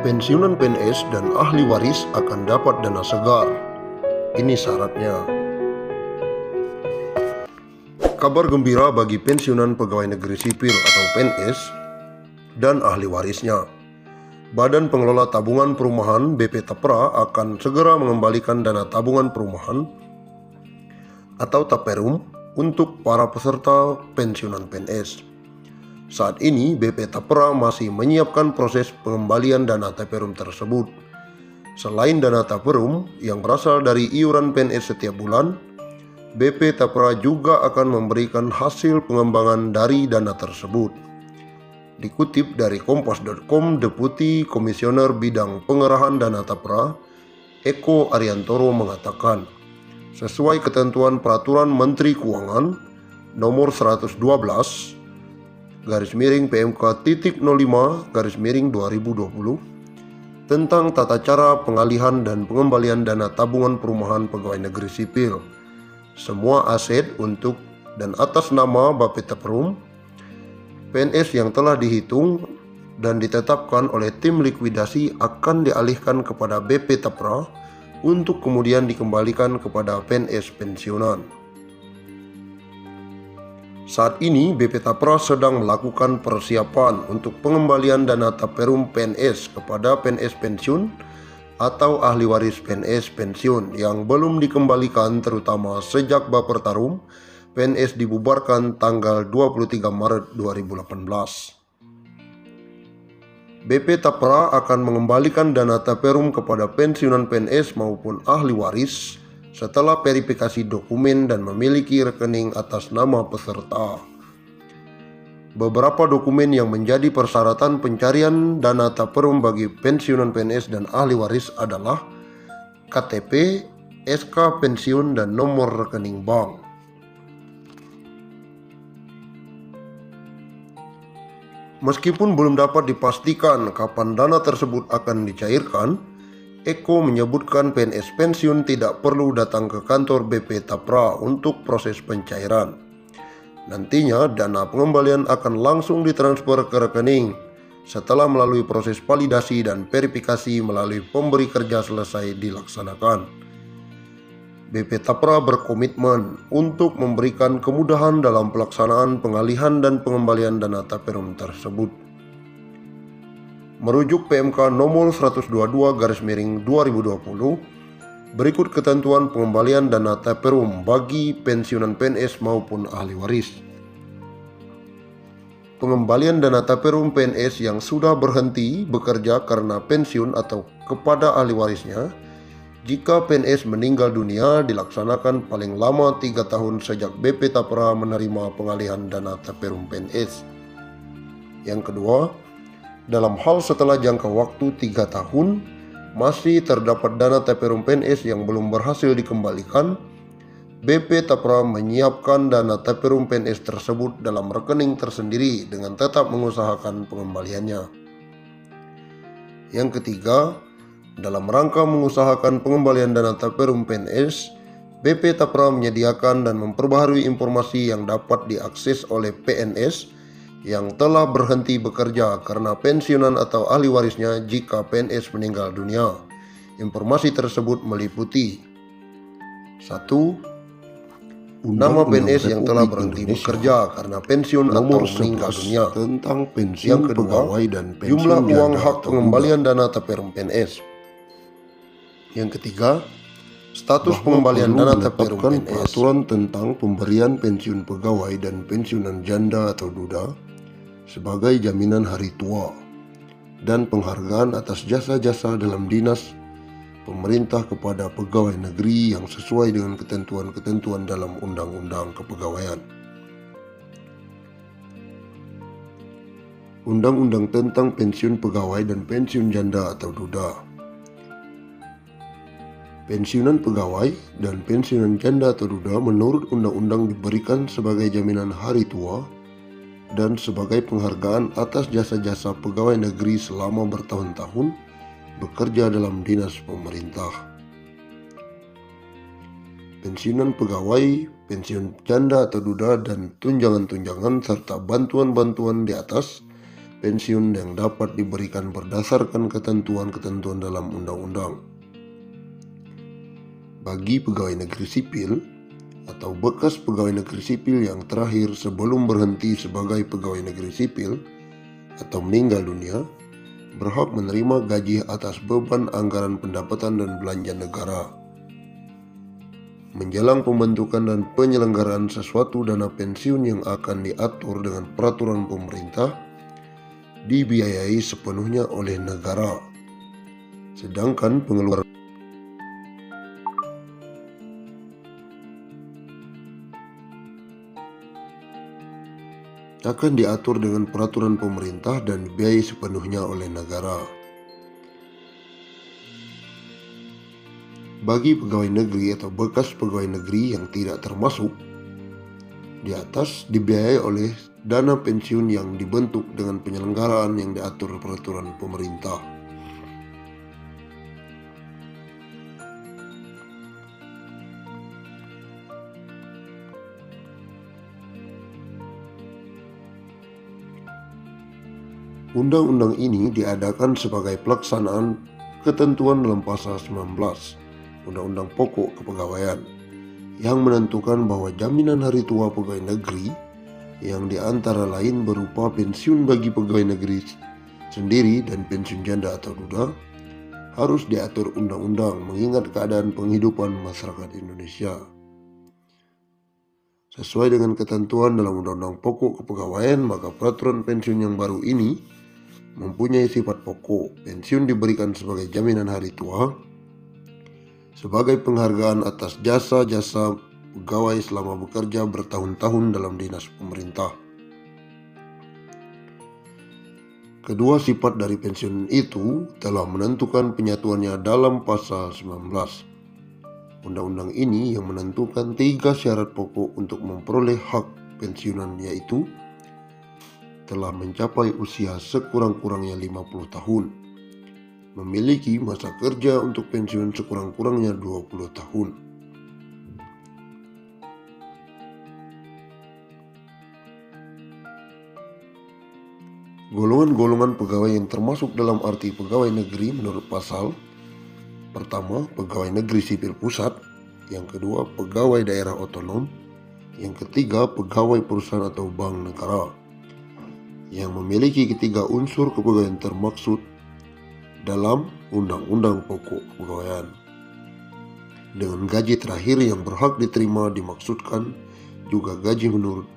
Pensiunan PNS dan ahli waris akan dapat dana segar. Ini syaratnya. Kabar gembira bagi pensiunan pegawai negeri sipil atau PNS dan ahli warisnya. Badan Pengelola Tabungan Perumahan BP Tapra akan segera mengembalikan dana tabungan perumahan atau Taperum untuk para peserta pensiunan PNS. Saat ini BP Tapra masih menyiapkan proses pengembalian dana Taperum tersebut. Selain dana Taperum yang berasal dari iuran PNS setiap bulan, BP Tapra juga akan memberikan hasil pengembangan dari dana tersebut. Dikutip dari kompas.com, Deputi Komisioner Bidang Pengerahan Dana Tapra, Eko Ariantoro mengatakan, sesuai ketentuan Peraturan Menteri Keuangan Nomor 112 PMK.05/2020 tentang tata cara pengalihan dan pengembalian dana tabungan perumahan pegawai negeri sipil. Semua aset untuk dan atas nama Bapeta Perum PNS yang telah dihitung dan ditetapkan oleh tim likuidasi akan dialihkan kepada BP Tapra untuk kemudian dikembalikan kepada PNS pensiunan. Saat ini BP Tapra sedang melakukan persiapan untuk pengembalian dana Taperum PNS kepada PNS pensiun atau ahli waris PNS pensiun yang belum dikembalikan, terutama sejak Bapertarum PNS dibubarkan tanggal 23 Maret 2018. BP Tapra akan mengembalikan dana Taperum kepada pensiunan PNS maupun ahli waris setelah verifikasi dokumen dan memiliki rekening atas nama peserta. Beberapa dokumen yang menjadi persyaratan pencarian dana Taperum bagi pensiunan PNS dan ahli waris adalah KTP, SK pensiun, dan nomor rekening bank. Meskipun belum dapat dipastikan kapan dana tersebut akan dicairkan, Eko menyebutkan PNS pensiun tidak perlu datang ke kantor BP Tapra untuk proses pencairan. Nantinya dana pengembalian akan langsung ditransfer ke rekening setelah melalui proses validasi dan verifikasi melalui pemberi kerja selesai dilaksanakan. BP Tapra berkomitmen untuk memberikan kemudahan dalam pelaksanaan pengalihan dan pengembalian dana Taperum tersebut. Merujuk PMK nomor 122/2020, berikut ketentuan pengembalian dana Taperum bagi pensiunan PNS maupun ahli waris. Pengembalian dana Taperum PNS yang sudah berhenti bekerja karena pensiun atau kepada ahli warisnya jika PNS meninggal dunia dilaksanakan paling lama 3 tahun sejak BP Tapra menerima pengalihan dana Taperum PNS. Yang kedua, dalam hal setelah jangka waktu 3 tahun masih terdapat dana Taperum PNS yang belum berhasil dikembalikan, BP Tapra menyiapkan dana Taperum PNS tersebut dalam rekening tersendiri dengan tetap mengusahakan pengembaliannya. Yang ketiga, dalam rangka mengusahakan pengembalian dana Taperum PNS, BP Tapra menyediakan dan memperbaharui informasi yang dapat diakses oleh PNS yang telah berhenti bekerja karena pensiunan atau ahli warisnya jika PNS meninggal dunia. Informasi tersebut meliputi 1. Nama PNS yang telah berhenti bekerja karena pensiun atau meninggal dunia. Tentang pensiun Yang kedua, pegawai dan pensiun jumlah uang janda hak atau pengembalian dana Taperum PNS. Yang ketiga, status pengembalian dana Taperum menetapkan PNS. peraturan tentang pemberian pensiun pegawai dan pensiunan janda atau duda sebagai jaminan hari tua dan penghargaan atas jasa-jasa dalam dinas pemerintah kepada pegawai negeri yang sesuai dengan ketentuan-ketentuan dalam Undang-Undang Kepegawaian. Undang-Undang tentang pensiun pegawai dan pensiun janda atau duda. Pensiunan pegawai dan pensiunan janda atau duda menurut undang-undang diberikan sebagai jaminan hari tua dan sebagai penghargaan atas jasa-jasa pegawai negeri selama bertahun-tahun bekerja dalam dinas pemerintah. Pensiunan pegawai, pensiun janda atau duda, dan tunjangan-tunjangan serta bantuan-bantuan di atas pensiun yang dapat diberikan berdasarkan ketentuan-ketentuan dalam undang-undang. Bagi pegawai negeri sipil atau bekas pegawai negeri sipil yang terakhir sebelum berhenti sebagai pegawai negeri sipil atau meninggal dunia, berhak menerima gaji atas beban anggaran pendapatan dan belanja negara. Menjelang pembentukan dan penyelenggaraan sesuatu dana pensiun yang akan diatur dengan peraturan pemerintah, dibiayai sepenuhnya oleh negara. Sedangkan pengeluaran akan diatur dengan peraturan pemerintah dan dibiayai sepenuhnya oleh negara. Bagi pegawai negeri atau bekas pegawai negeri yang tidak termasuk di atas, dibiayai oleh dana pensiun yang dibentuk dengan penyelenggaraan yang diatur peraturan pemerintah. Undang-undang ini diadakan sebagai pelaksanaan ketentuan dalam pasal 19 Undang-Undang Pokok Kepegawaian yang menentukan bahwa jaminan hari tua pegawai negeri yang diantara lain berupa pensiun bagi pegawai negeri sendiri dan pensiun janda atau duda harus diatur undang-undang mengingat keadaan penghidupan masyarakat Indonesia. Sesuai dengan ketentuan dalam Undang-Undang Pokok Kepegawaian, maka peraturan pensiun yang baru ini mempunyai sifat pokok. Pensiun diberikan sebagai jaminan hari tua, sebagai penghargaan atas jasa-jasa pegawai selama bekerja bertahun-tahun dalam dinas pemerintah. Kedua sifat dari pensiun itu telah menentukan penyatuannya dalam pasal 19. Undang-undang ini yang menentukan 3 syarat pokok untuk memperoleh hak pensiunan, yaitu telah mencapai usia sekurang-kurangnya 50 tahun, memiliki masa kerja untuk pensiun sekurang-kurangnya 20 tahun. Golongan-golongan pegawai yang termasuk dalam arti pegawai negeri menurut pasal: pertama, pegawai negeri sipil pusat; yang kedua, pegawai daerah otonom; yang ketiga, pegawai perusahaan atau bank negara, yang memiliki ketiga unsur kepegawaian termaksud dalam Undang-Undang Pokok Kepegawaian. Dengan gaji terakhir yang berhak diterima dimaksudkan juga gaji menurut